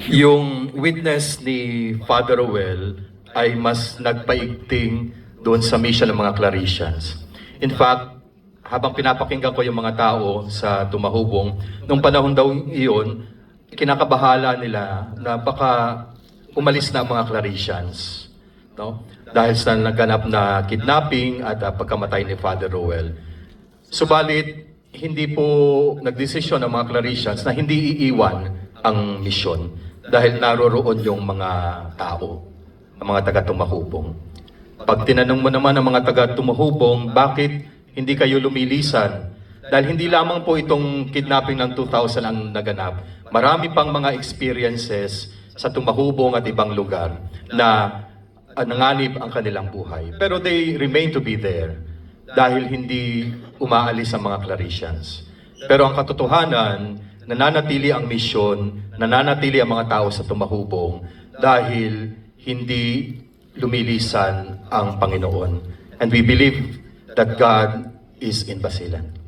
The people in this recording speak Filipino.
Yung witness ni Father Rowell ay mas nagpaigting doon sa mission ng mga Claretians. In fact, habang pinapakinggan ko yung mga tao sa Tumahubong, nung panahon daw iyon, kinakabahala nila na baka umalis na ang mga Claretians, no? Dahil sa naganap na kidnapping at pagkamatay ni Father Rowell. Subalit, hindi po nagdesisyon ang mga Claretians na hindi iiwan ang misyon dahil naroroon yung mga tao, ang mga taga-Tumahubong. Pag tinanong mo naman ang mga taga-Tumahubong, bakit hindi kayo lumilisan? Dahil hindi lamang po itong kidnapping ng 2000 ang naganap. Marami pang mga experiences sa Tumahubong at ibang lugar na nanganib ang kanilang buhay. Pero they remain to be there dahil hindi umaalis ang mga Claretians. Pero ang katotohanan, nananatili ang misyon, nananatili ang mga tao sa Tumahubong dahil hindi lumilisan ang Panginoon. And we believe that God is in Basilan.